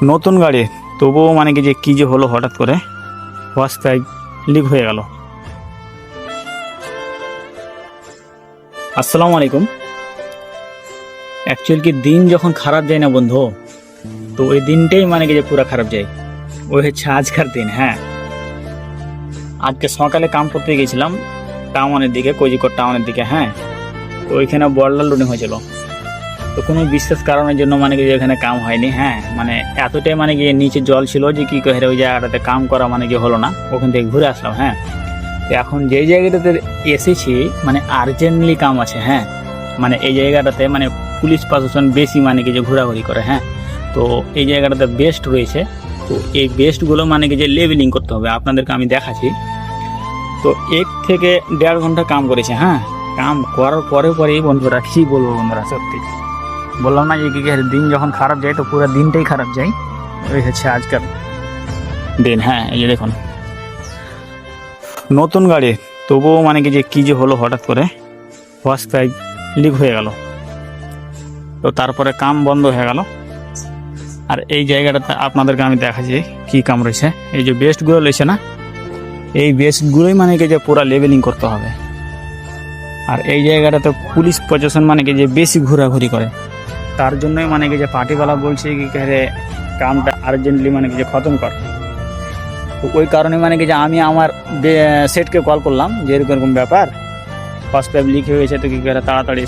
নতুন গাড়ি তবুও মানে কি যে হলো হঠাৎ করে ওয়াশ পাইপ লিক হয়ে গেল। আসসালামু আলাইকুম। অ্যাকচুয়ালি কি দিন যখন খারাপ যায় না বন্ধু, তো ওই দিনটাই মানে যে পুরো খারাপ যায়। ওই হচ্ছে আজকের দিন। হ্যাঁ, আজকে সকালে কাম করতে গেছিলাম টাউনের দিকে, কোজিকোড টাউনের দিকে। হ্যাঁ, তো ওইখানে বড়লা লোডিং হয়েছিল। তো কোনো বিশেষ কারণের জন্য মানে যে এখানে কাম হয়নি। হ্যাঁ, মানে এতটাই মানে গিয়ে নিচে জল ছিল যে কি করে ওই জায়গাটাতে কাম করা মানে কি হলো না, ওখান থেকে ঘুরে আসলাম। হ্যাঁ, তো এখন যেই জায়গাটাতে এসেছি মানে আর্জেন্টলি কাম আছে। হ্যাঁ, মানে এই জায়গাটাতে মানে পুলিশ প্রশাসন বেশি মানে কি যে ঘোরাঘুরি করে। হ্যাঁ, তো এই জায়গাটাতে বেস্ট রয়েছে। তো এই বেস্টগুলো মানে কি যে লেবেলিং করতে হবে, আপনাদেরকে আমি দেখাচ্ছি। তো 1 থেকে 1.5 ঘন্টা কাম করেছে। হ্যাঁ, কাম করার পরেই বন্ধুরা কী বলবো বন্ধুরা, সত্যি বললাম না যে কি দিন যখন খারাপ যায় তো পুরো দিনটাই খারাপ যায়। ওই হচ্ছে আজকের দিন। হ্যাঁ, এই যে দেখুন নতুন গাড়ি তবুও মানে কি যে হলো হঠাৎ করে ওয়াশ পাইপ লিক হয়ে গেল। তো তারপরে কাম বন্ধ হয়ে গেল। আর এই জায়গাটাতে আপনাদেরকে আমি দেখাচ্ছি কি কাম রয়েছে। এই যে বেস্টগুলো রয়েছে না, এই বেস্টগুলোই মানে কি যে পুরো লেবেলিং করতে হবে। আর এই জায়গাটাতে পুলিশ প্রশাসন মানে কি যে বেশি ঘোরাঘুরি করে, তার জন্যই মানে কি যে পার্টিওয়ালা বলছে কি রে কামটা আর্জেন্টলি মানে কি যে খতম কর। তো ওই কারণে মানে কি যে আমি আমার সেটকে কল করলাম যে এরকম ব্যাপার, ফার্স্ট পাইপ লিক হয়ে গেছে, তো কী করে তাড়াতাড়ি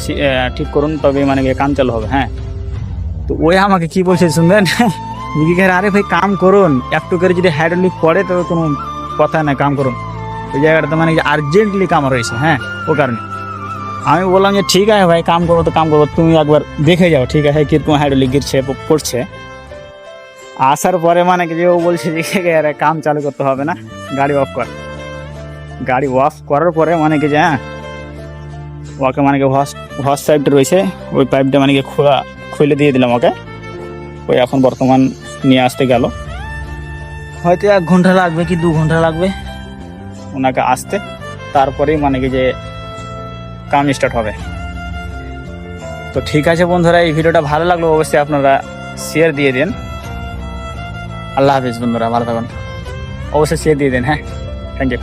ঠিক করুন, তবে মানে কি কাম চালু হবে। হ্যাঁ, তো ওই আমাকে কি বলছে শুনবেন, কি করে আরে ভাই কাম করুন, একটু করে যদি হাইড্রোলিক পড়ে তো কোনো কথা না, কাম করুন। ওই জায়গাটাতে মানে যে আর্জেন্টলি কাম রয়েছে। হ্যাঁ, ও কারণে আমি বললাম যে ঠিক আছে ভাই কাম করবো তো কাম করবো, তুমি একবার দেখে যাও ঠিক আছে কীরকম হাইড্রোলিক গিরছে পড়ছে। আসার পরে মানে কি যে ও বলছে যে আরে কাম চালু করতে হবে না, গাড়ি অফ কর। গাড়ি অফ করার পরে মানে কি যে হ্যাঁ ওকে মানে কি হস পাইপটা রয়েছে, ওই পাইপটা মানে কি খুলে দিয়ে দিলাম ওকে। ওই এখন বর্তমান নিয়ে আসতে গেল, হয়তো 1 ঘন্টা লাগবে কি 2 ঘন্টা লাগবে ওনাকে আসতে, তারপরেই মানে কি যে কাম স্টার্ট হবে। তো ঠিক আছে বন্ধুরা, এই ভিডিওটা ভালো লাগলো অবশ্যই আপনারা শেয়ার দিয়ে দিন। আল্লাহ হাফিজ বন্ধুরা, ভালো থাকুন, অবশ্যই শেয়ার দিয়ে দিন। হ্যাঁ, থ্যাংক ইউ।